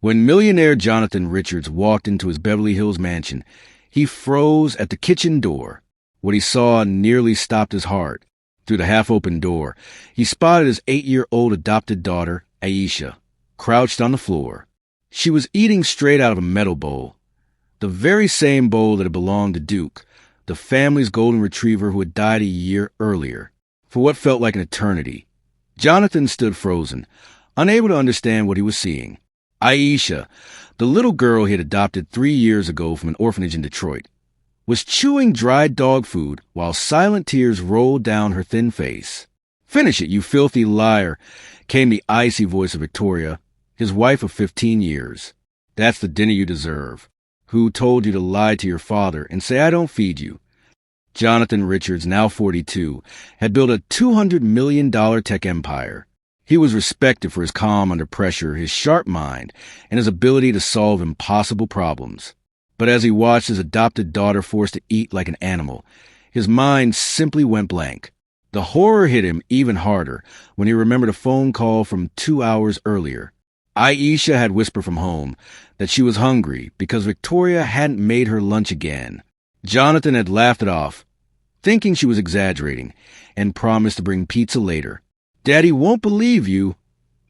When millionaire Jonathan Richards walked into his Beverly Hills mansion, he froze at the kitchen door. What he saw nearly stopped his heart. Through the half-open door, he spotted his 8-year-old adopted daughter, Aisha, crouched on the floor. She was eating straight out of a metal bowl, the very same bowl that had belonged to Duke, the family's golden retriever who had died a year earlier. For what felt like an eternity, Jonathan stood frozen, unable to understand what he was seeing. Aisha, the little girl he had adopted 3 years ago from an orphanage in Detroit, was chewing dried dog food while silent tears rolled down her thin face. "Finish it, you filthy liar," came the icy voice of Victoria, his wife of 15 years. "That's the dinner you deserve. Who told you to lie to your father and say I don't feed you?" Jonathan Richards, now 42, had built a $200 million tech empire. He was respected for his calm under pressure, his sharp mind, and his ability to solve impossible problems. But as he watched his adopted daughter forced to eat like an animal, his mind simply went blank. The horror hit him even harder when he remembered a phone call from 2 hours earlier. Aisha had whispered from home that she was hungry because Victoria hadn't made her lunch again. Jonathan had laughed it off, thinking she was exaggerating, and promised to bring pizza later. "Daddy won't believe you,"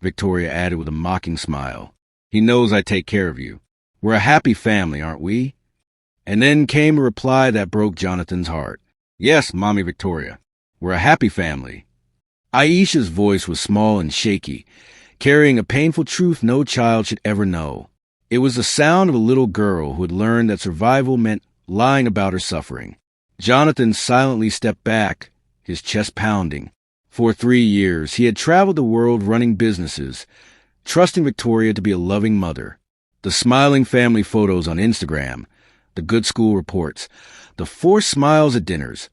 Victoria added with a mocking smile. "He knows I take care of you. We're a happy family, aren't we?" And then came a reply that broke Jonathan's heart. "Yes, Mommy Victoria, we're a happy family." Aisha's voice was small and shaky, carrying a painful truth no child should ever know. It was the sound of a little girl who had learned that survival meant lying about her suffering. Jonathan silently stepped back, his chest pounding. For 3 years, he had traveled the world running businesses, trusting Victoria to be a loving mother. The smiling family photos on Instagram, the good school reports, the forced smiles at dinners.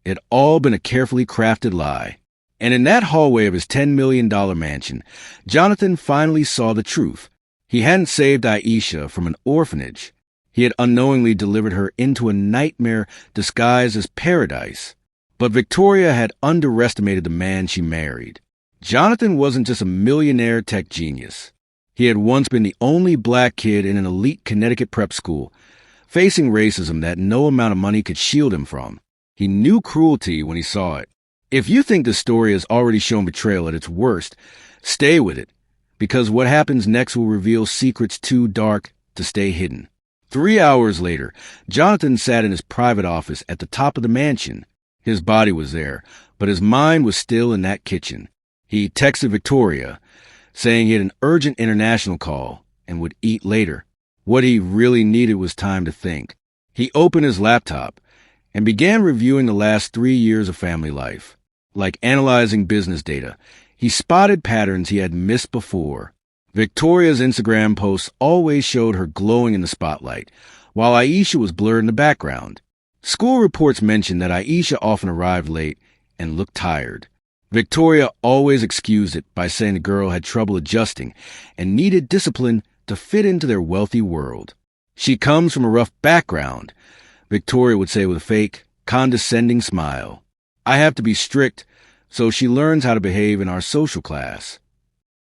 It had all been a carefully crafted lie. And in that hallway of his $10 million mansion, Jonathan finally saw the truth. He hadn't saved Aisha from an orphanage. He had unknowingly delivered her into a nightmare disguised as paradise. But Victoria had underestimated the man she married. Jonathan wasn't just a millionaire tech genius. He had once been the only black kid in an elite Connecticut prep school, facing racism that no amount of money could shield him from. He knew cruelty when he saw it. If you think the story has already shown betrayal at its worst, stay with it, because what happens next will reveal secrets too dark to stay hidden. 3 hours later, Jonathan sat in his private office at the top of the mansion. His body was there, but his mind was still in that kitchen. He texted Victoria, saying he had an urgent international call and would eat later. What he really needed was time to think. He opened his laptop and began reviewing the last 3 years of family life. Like analyzing business data, he spotted patterns he had missed before. Victoria's Instagram posts always showed her glowing in the spotlight, while Aisha was blurred in the background. School reports mentioned that Aisha often arrived late and looked tired. Victoria always excused it by saying the girl had trouble adjusting and needed discipline to fit into their wealthy world. "She comes from a rough background," Victoria would say with a fake, condescending smile. "I have to be strict so she learns how to behave in our social class."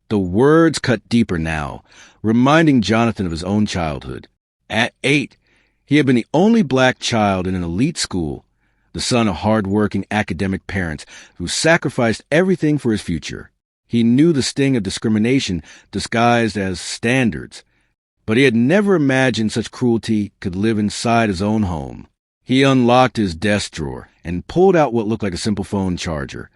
The words cut deeper now, reminding Jonathan of his own childhood. At 8, he had been the only black child in an elite school, the son of hard-working academic parents who sacrificed everything for his future. He knew the sting of discrimination disguised as standards, but he had never imagined such cruelty could live inside his own home. He unlocked his desk drawer and pulled out what looked like a simple phone charger,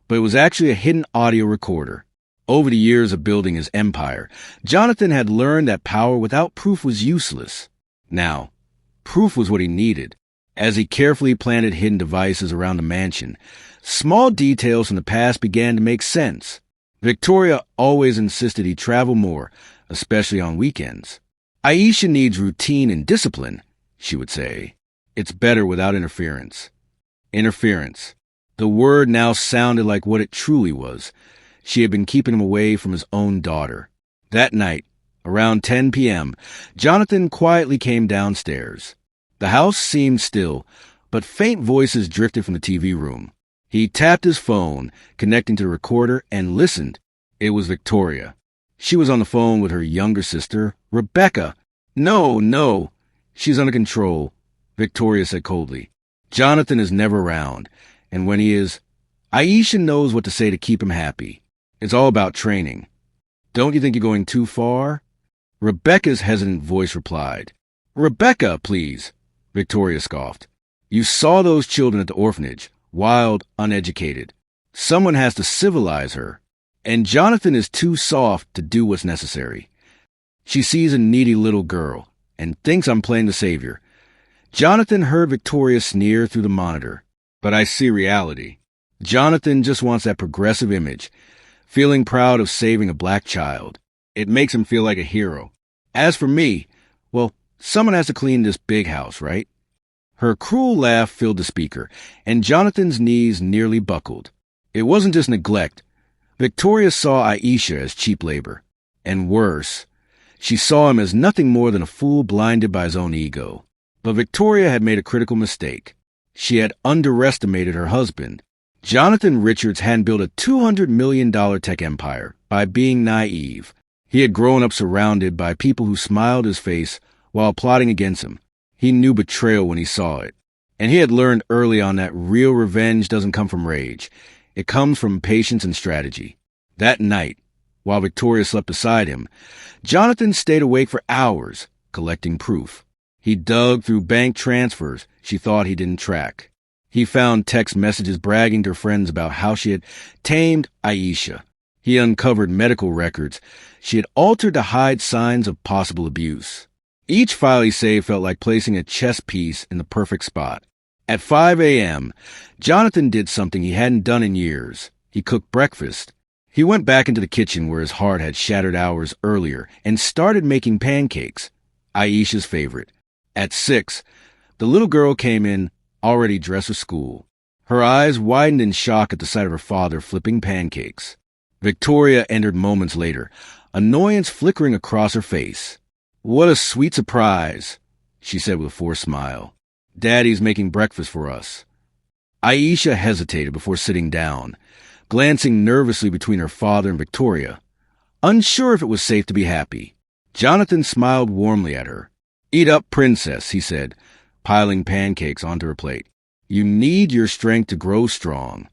but it was actually a hidden audio recorder. Over the years of building his empire, Jonathan had learned that power without proof was useless. Now, proof was what he needed. As he carefully planted hidden devices around the mansion, small details from the past began to make sense. Victoria always insisted he travel more, especially on weekends. "Aisha needs routine and discipline," she would say. "It's better without interference." Interference. The word now sounded like what it truly was. She had been keeping him away from his own daughter. That night, around 10 p.m., Jonathan quietly came downstairs. The house seemed still, but faint voices drifted from the TV room. He tapped his phone, connecting to the recorder, and listened. It was Victoria. She was on the phone with her younger sister, Rebecca. No, no. She's under control, Victoria said coldly. Jonathan is never around, and when he is, Aisha knows what to say to keep him happy. It's all about training. Don't you think you're going too far? Rebecca's hesitant voice replied. Rebecca, please, Victoria scoffed. You saw those children at the orphanage, wild, uneducated. Someone has to civilize her, and Jonathan is too soft to do what's necessary. She sees a needy little girl and thinks I'm playing the savior. Jonathan heard Victoria sneer through the monitor, but I see reality. Jonathan just wants that progressive image, feeling proud of saving a black child. It makes him feel like a hero. As for me, well, someone has to clean this big house, right? Her cruel laugh filled the speaker, and Jonathan's knees nearly buckled. It wasn't just neglect. Victoria saw Aisha as cheap labor. And worse, she saw him as nothing more than a fool blinded by his own ego. But Victoria had made a critical mistake. She had underestimated her husband. Jonathan Richards hadn't built a $200 million tech empire by being naive. He had grown up surrounded by people who smiled his face while plotting against him. He knew betrayal when he saw it. And he had learned early on that real revenge doesn't come from rage. It comes from patience and strategy. That night, while Victoria slept beside him, Jonathan stayed awake for hours, collecting proof. He dug through bank transfers she thought he didn't track. He found text messages bragging to her friends about how she had tamed Aisha. He uncovered medical records she had altered to hide signs of possible abuse. Each file he saved felt like placing a chess piece in the perfect spot. At 5 a.m., Jonathan did something he hadn't done in years. He cooked breakfast. He went back into the kitchen where his heart had shattered hours earlier and started making pancakes, Aisha's favorite. At 6, the little girl came in, already dressed for school. Her eyes widened in shock at the sight of her father flipping pancakes. Victoria entered moments later, annoyance flickering across her face. What a sweet surprise, she said with a forced smile. Daddy's making breakfast for us. Aisha hesitated before sitting down, glancing nervously between her father and Victoria, unsure if it was safe to be happy. Jonathan smiled warmly at her. Eat up, princess, he said, piling pancakes onto her plate. You need your strength to grow strong.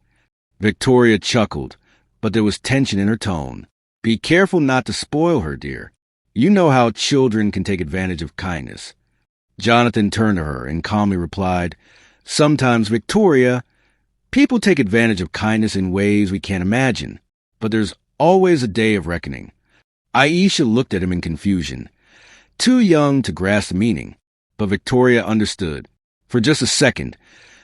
Victoria chuckled, but there was tension in her tone. Be careful not to spoil her, dear. You know how children can take advantage of kindness. Jonathan turned to her and calmly replied, Sometimes, Victoria, people take advantage of kindness in ways we can't imagine, but there's always a day of reckoning. Aisha looked at him in confusion, too young to grasp the meaning, but Victoria understood. For just a second,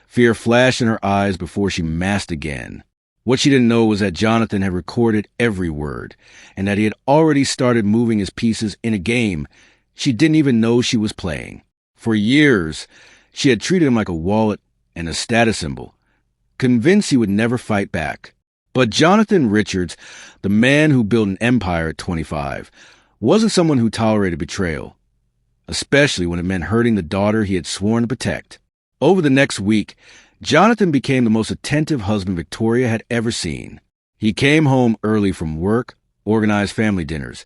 fear flashed in her eyes before she masked again. What she didn't know was that Jonathan had recorded every word, and that he had already started moving his pieces in a game she didn't even know she was playing. For years, she had treated him like a wallet and a status symbol, convinced he would never fight back. But Jonathan Richards, the man who built an empire at 25, wasn't someone who tolerated betrayal, especially when it meant hurting the daughter he had sworn to protect. Over the next week, Jonathan became the most attentive husband Victoria had ever seen. He came home early from work, organized family dinners,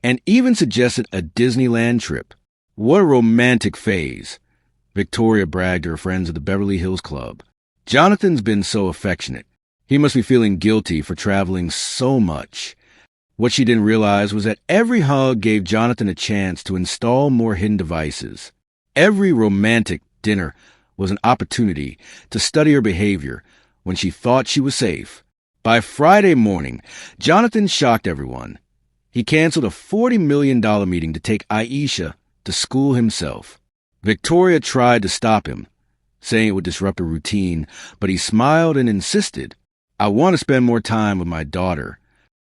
and even suggested a Disneyland trip. What a romantic phase, Victoria bragged to her friends at the Beverly Hills Club. Jonathan's been so affectionate. He must be feeling guilty for traveling so much. What she didn't realize was that every hug gave Jonathan a chance to install more hidden devices. Every romantic dinner was an opportunity to study her behavior when she thought she was safe. By Friday morning, Jonathan shocked everyone. He canceled a $40 million meeting to take Aisha to school himself. Victoria tried to stop him, saying it would disrupt her routine, but he smiled and insisted, I want to spend more time with my daughter.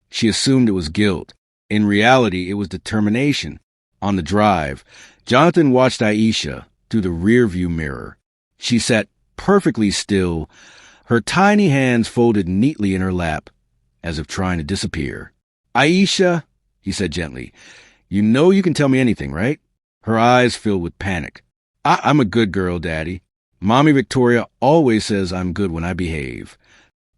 She assumed it was guilt. In reality, it was determination. On the drive, Jonathan watched Aisha through the rearview mirror. She sat perfectly still, her tiny hands folded neatly in her lap, as if trying to disappear. Aisha, he said gently, you know you can tell me anything, right? Her eyes filled with panic. I'm a good girl, Daddy. Mommy Victoria always says I'm good when I behave.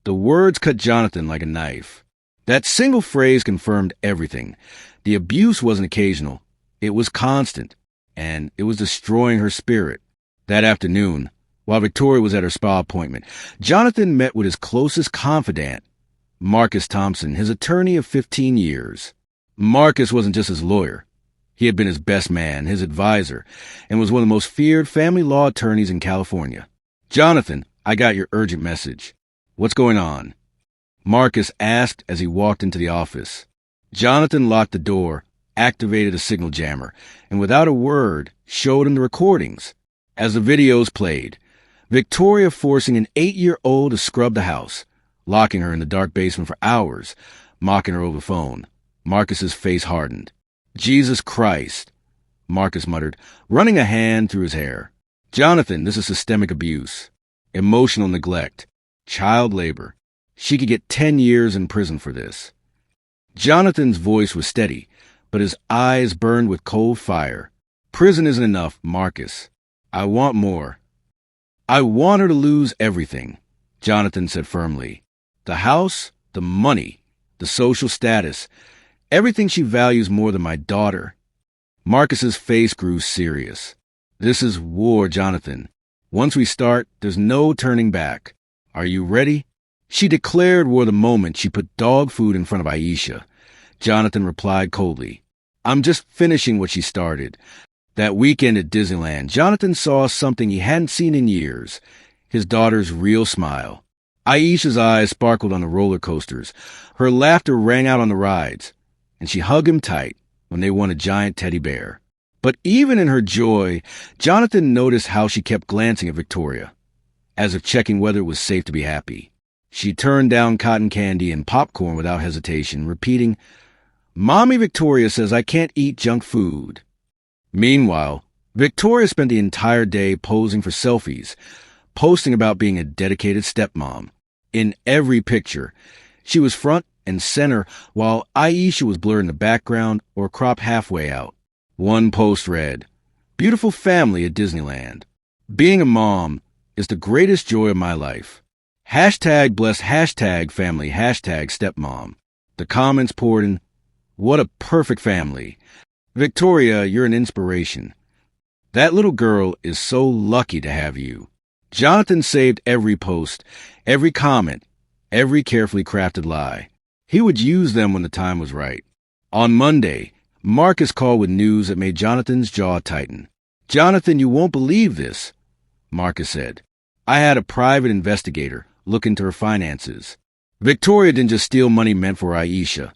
The words cut Jonathan like a knife. That single phrase confirmed everything. The abuse wasn't occasional. It was constant, and it was destroying her spirit. That afternoon, while Victoria was at her spa appointment, Jonathan met with his closest confidant, Marcus Thompson, his attorney of 15 years. Marcus wasn't just his lawyer. He had been his best man, his advisor, and was one of the most feared family law attorneys in California. "Jonathan, I got your urgent message. What's going on?" Marcus asked as he walked into the office. Jonathan locked the door, activated a signal jammer, and without a word, showed him the recordings. As the videos played, Victoria forcing an 8-year-old to scrub the house, locking her in the dark basement for hours, mocking her over the phone. Marcus's face hardened. "Jesus Christ," Marcus muttered, running a hand through his hair. "Jonathan, this is systemic abuse, emotional neglect, child labor. She could get 10 years in prison for this." Jonathan's voice was steady, but his eyes burned with cold fire. "Prison isn't enough, Marcus. I want more." "I want her to lose everything," Jonathan said firmly. "The house, the money, the social status, everything she values more than my daughter." Marcus's face grew serious. "This is war, Jonathan. Once we start, there's no turning back. Are you ready?" She declared war the moment she put dog food in front of Aisha. Jonathan replied coldly, "I'm just finishing what she started." That weekend at Disneyland, Jonathan saw something he hadn't seen in years, his daughter's real smile. Aisha's eyes sparkled on the roller coasters. Her laughter rang out on the rides, and she hugged him tight when they won a giant teddy bear. But even in her joy, Jonathan noticed how she kept glancing at Victoria, as if checking whether it was safe to be happy. She turned down cotton candy and popcorn without hesitation, repeating, "Mommy Victoria says I can't eat junk food." Meanwhile, Victoria spent the entire day posing for selfies, posting about being a dedicated stepmom. In every picture, she was front and center, while Aisha was blurred in the background or cropped halfway out. One post read, "Beautiful family at Disneyland. Being a mom is the greatest joy of my life. Hashtag bless hashtag family hashtag stepmom." The comments poured in, "What a perfect family. Victoria, you're an inspiration. That little girl is so lucky to have you." Jonathan saved every post, every comment, every carefully crafted lie. He would use them when the time was right. On Monday, Marcus called with news that made Jonathan's jaw tighten. "Jonathan, you won't believe this," Marcus said. "I had a private investigator look into her finances. Victoria didn't just steal money meant for Aisha.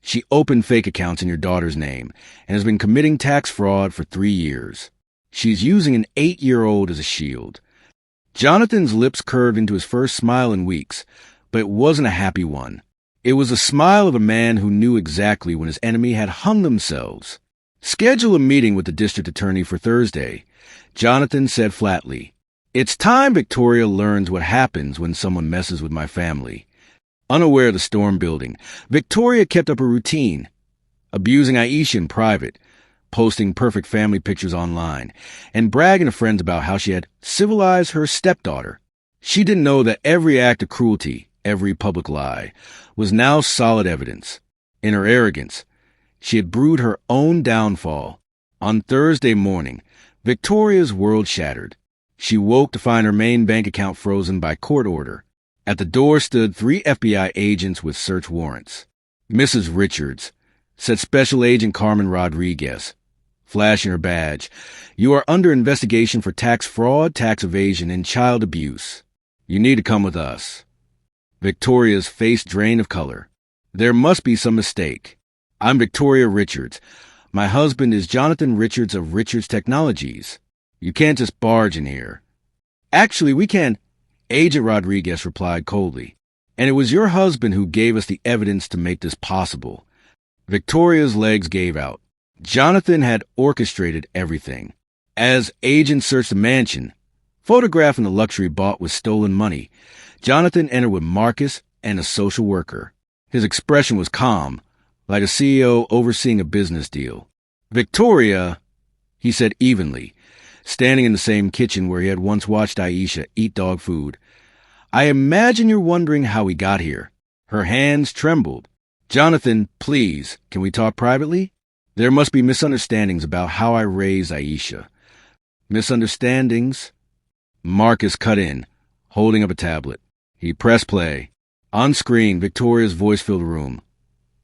She opened fake accounts in your daughter's name and has been committing tax fraud for 3 years. She's using an 8-year-old as a shield." Jonathan's lips curved into his first smile in weeks, but it wasn't a happy one. It was the smile of a man who knew exactly when his enemy had hung themselves. "Schedule a meeting with the district attorney for Thursday," Jonathan said flatly. "It's time Victoria learns what happens when someone messes with my family." Unaware of the storm building, Victoria kept up a routine, abusing Aisha in private, posting perfect family pictures online, and bragging to friends about how she had civilized her stepdaughter. She didn't know that every act of cruelty, every public lie, was now solid evidence. In her arrogance, she had brewed her own downfall. On Thursday morning, Victoria's world shattered. She woke to find her main bank account frozen by court order. At the door stood 3 FBI agents with search warrants. "Mrs. Richards," said Special Agent Carmen Rodriguez, flashing her badge, "you are under investigation for tax fraud, tax evasion, and child abuse. You need to come with us." Victoria's face drained of color. "There must be some mistake. I'm Victoria Richards. My husband is Jonathan Richards of Richards Technologies. You can't just barge in here." "Actually, we can," Agent Rodriguez replied coldly. "And it was your husband who gave us the evidence to make this possible." Victoria's legs gave out. Jonathan had orchestrated everything. As agents searched the mansion, photographing the luxury bought with stolen money, Jonathan entered with Marcus and a social worker. His expression was calm, like a CEO overseeing a business deal. "Victoria," he said evenly, standing in the same kitchen where he had once watched Aisha eat dog food, "I imagine you're wondering how we got here." Her hands trembled. Jonathan, please, can we talk privately? There must be misunderstandings about how I raised Aisha. Misunderstandings? Marcus cut in, holding up a tablet. He pressed play. On screen, Victoria's voice filled the room.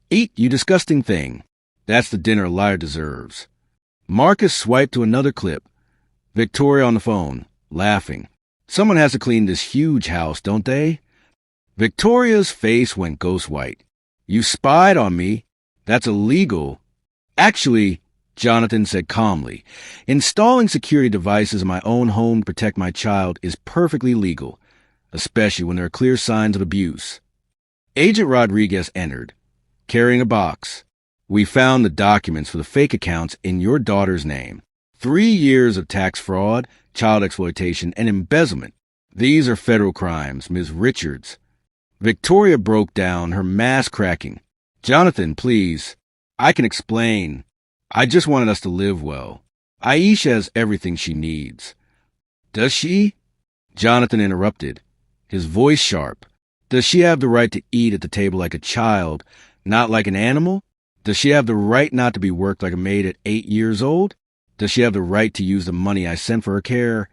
Eat, you disgusting thing. That's the dinner a liar deserves. Marcus swiped to another clip. Victoria on the phone, laughing. Someone has to clean this huge house, don't they? Victoria's face went ghost white. You spied on me. That's illegal. Actually, Jonathan said calmly, installing security devices in my own home to protect my child is perfectly legal, especially when there are clear signs of abuse. Agent Rodriguez entered, carrying a box. We found the documents for the fake accounts in your daughter's name. 3 years of tax fraud, child exploitation, and embezzlement. These are federal crimes, Ms. Richards. Victoria broke down, her mask cracking. Jonathan, please. I can explain. I just wanted us to live well. Aisha has everything she needs. Does she? Jonathan interrupted, his voice sharp. Does she have the right to eat at the table like a child, not like an animal? Does she have the right not to be worked like a maid at 8 years old? Does she have the right to use the money I sent for her care?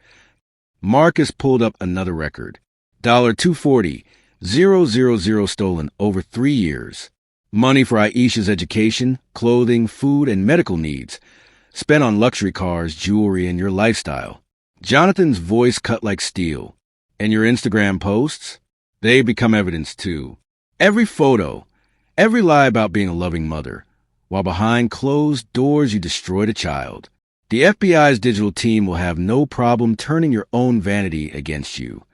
Marcus pulled up another record. $240,000 stolen over 3 years. Money for Aisha's education, clothing, food, and medical needs. Spent on luxury cars, jewelry, and your lifestyle. Jonathan's voice cut like steel. And your Instagram posts? They become evidence too. Every photo, every lie about being a loving mother, while behind closed doors you destroyed a child. The FBI's digital team will have no problem turning your own vanity against you.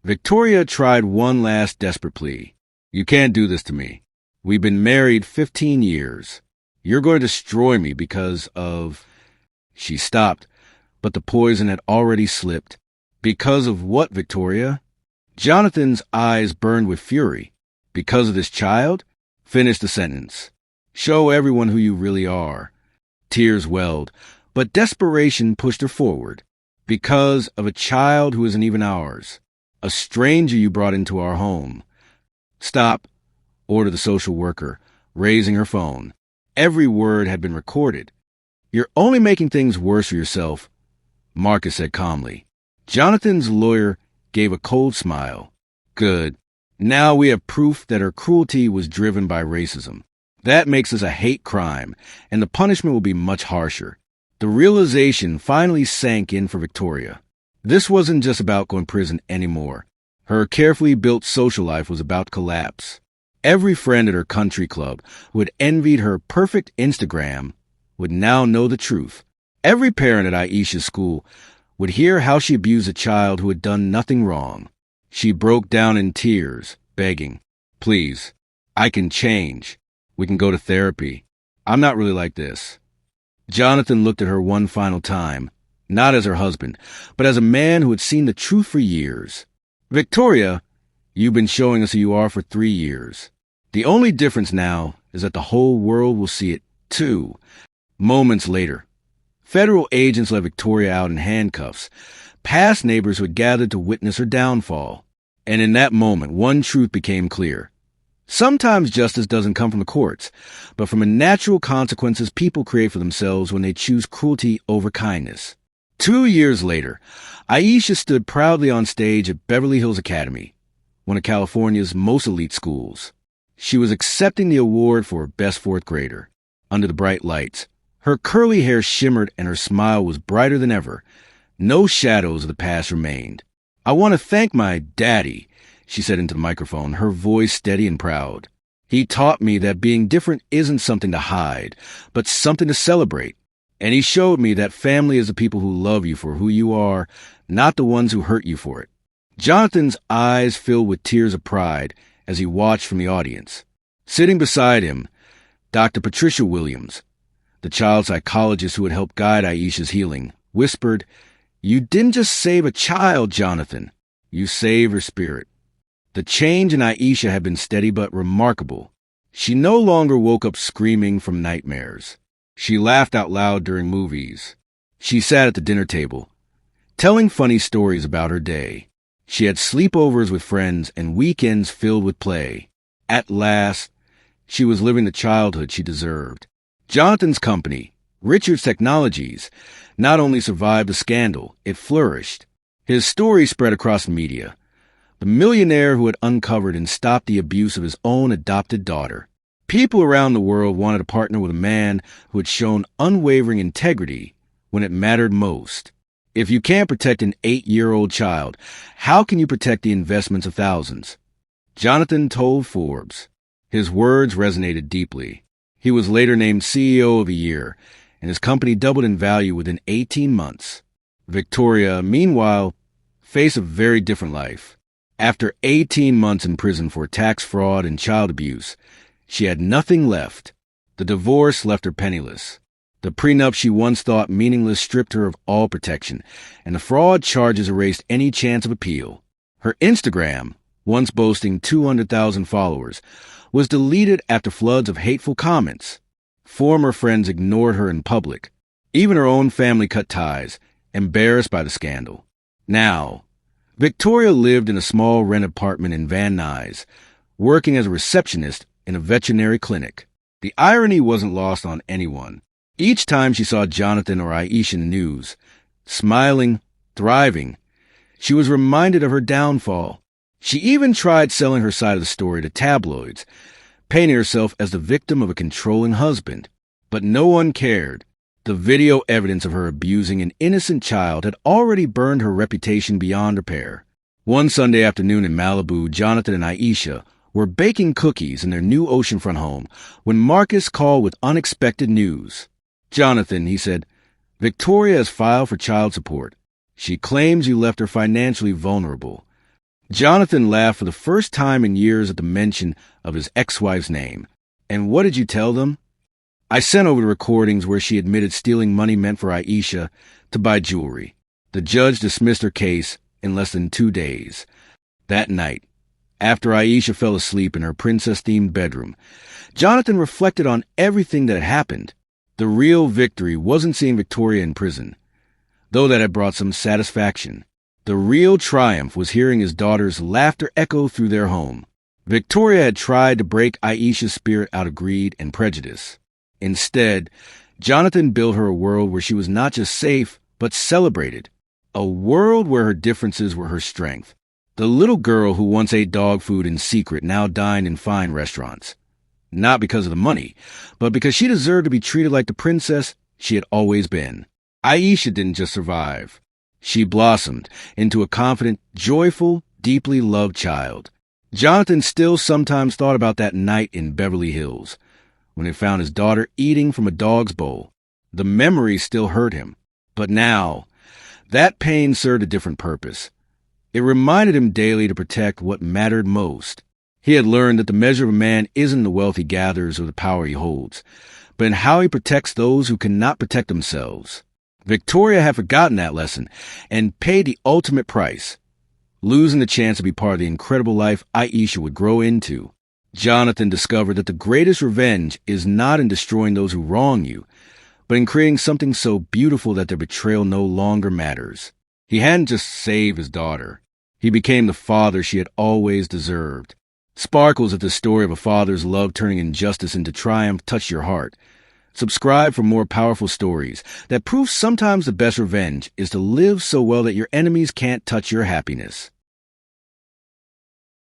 Victoria tried one last desperate plea. You can't do this to me. We've been married 15 years. You're going to destroy me because of... She stopped, but the poison had already slipped. Because of what, Victoria? Jonathan's eyes burned with fury. Because of this child? Finish the sentence. Show everyone who you really are. Tears welled, but desperation pushed her forward. Because of a child who isn't even ours. A stranger you brought into our home. Stop, ordered the social worker, raising her phone. Every word had been recorded. You're only making things worse for yourself, Marcus said calmly. Jonathan's lawyer gave a cold smile. Good. Now we have proof that her cruelty was driven by racism. That makes this a hate crime, and the punishment will be much harsher. The realization finally sank in for Victoria. This wasn't just about going to prison anymore. Her carefully built social life was about to collapse. Every friend at her country club who had envied her perfect Instagram would now know the truth. Every parent at Aisha's school would hear how she abused a child who had done nothing wrong. She broke down in tears, begging, Please, I can change. We can go to therapy. I'm not really like this. Jonathan looked at her one final time, not as her husband, but as a man who had seen the truth for years. Victoria, you've been showing us who you are for 3 years. The only difference now is that the whole world will see it, too. Moments later, federal agents let Victoria out in handcuffs, past neighbors who had gathered to witness her downfall. And in that moment, one truth became clear. Sometimes justice doesn't come from the courts, but from the natural consequences people create for themselves when they choose cruelty over kindness. 2 years later, Aisha stood proudly on stage at Beverly Hills Academy, one of California's most elite schools. She was accepting the award for Best Fourth Grader. Under the bright lights, her curly hair shimmered and her smile was brighter than ever. No shadows of the past remained. I want to thank my daddy, she said into the microphone, her voice steady and proud. He taught me that being different isn't something to hide, but something to celebrate. And he showed me that family is the people who love you for who you are, not the ones who hurt you for it. Jonathan's eyes filled with tears of pride as he watched from the audience. Sitting beside him, Dr. Patricia Williams, the child psychologist who had helped guide Aisha's healing, whispered, You didn't just save a child, Jonathan. You saved her spirit. The change in Aisha had been steady but remarkable. She no longer woke up screaming from nightmares. She laughed out loud during movies. She sat at the dinner table, telling funny stories about her day. She had sleepovers with friends and weekends filled with play. At last, She was living the childhood she deserved. Jonathan's company, Richards Technologies, not only survived the scandal, it flourished. His story spread across the media. The millionaire who had uncovered and stopped the abuse of his own adopted daughter. People around the world wanted to partner with a man who had shown unwavering integrity when it mattered most. If you can't protect an 8-year-old child, how can you protect the investments of thousands? Jonathan told Forbes. His words resonated deeply. He was later named CEO of the Year, and his company doubled in value within 18 months. Victoria, meanwhile, faced a very different life. After 18 months in prison for tax fraud and child abuse, she had nothing left. The divorce left her penniless. The prenup she once thought meaningless stripped her of all protection, and the fraud charges erased any chance of appeal. Her Instagram, once boasting 200,000 followers, was deleted after floods of hateful comments. Former friends ignored her in public. Even her own family cut ties, embarrassed by the scandal. Now, Victoria lived in a small rent apartment in Van Nuys, working as a receptionist in a veterinary clinic. The irony wasn't lost on anyone. Each time she saw Jonathan or Aisha in the news, smiling, thriving, she was reminded of her downfall. She even tried selling her side of the story to tabloids, painting herself as the victim of a controlling husband. But no one cared. The video evidence of her abusing an innocent child had already burned her reputation beyond repair. One Sunday afternoon in Malibu, Jonathan and Aisha were baking cookies in their new oceanfront home when Marcus called with unexpected news. "Jonathan," he said, "Victoria has filed for child support. She claims you left her financially vulnerable." Jonathan laughed for the first time in years at the mention of his ex-wife's name. "And what did you tell them?" "I sent over the recordings where she admitted stealing money meant for Aisha to buy jewelry." The judge dismissed her case in less than 2 days. That night, after Aisha fell asleep in her princess-themed bedroom, Jonathan reflected on everything that had happened. The real victory wasn't seeing Victoria in prison, though that had brought some satisfaction. The real triumph was hearing his daughter's laughter echo through their home. Victoria had tried to break Aisha's spirit out of greed and prejudice. Instead, Jonathan built her a world where she was not just safe, but celebrated. A world where her differences were her strength. The little girl who once ate dog food in secret now dined in fine restaurants. Not because of the money, but because she deserved to be treated like the princess she had always been. Aisha didn't just survive. She blossomed into a confident, joyful, deeply loved child. Jonathan still sometimes thought about that night in Beverly Hills, when he found his daughter eating from a dog's bowl. The memory still hurt him. But now, that pain served a different purpose. It reminded him daily to protect what mattered most. He had learned that the measure of a man isn't the wealth he gathers or the power he holds, but in how he protects those who cannot protect themselves. Victoria had forgotten that lesson and paid the ultimate price, losing the chance to be part of the incredible life Aisha would grow into. Jonathan discovered that the greatest revenge is not in destroying those who wrong you, but in creating something so beautiful that their betrayal no longer matters. He hadn't just saved his daughter. He became the father she had always deserved. Sparkles at the story of a father's love turning injustice into triumph touched your heart. Subscribe for more powerful stories that prove sometimes the best revenge is to live so well that your enemies can't touch your happiness.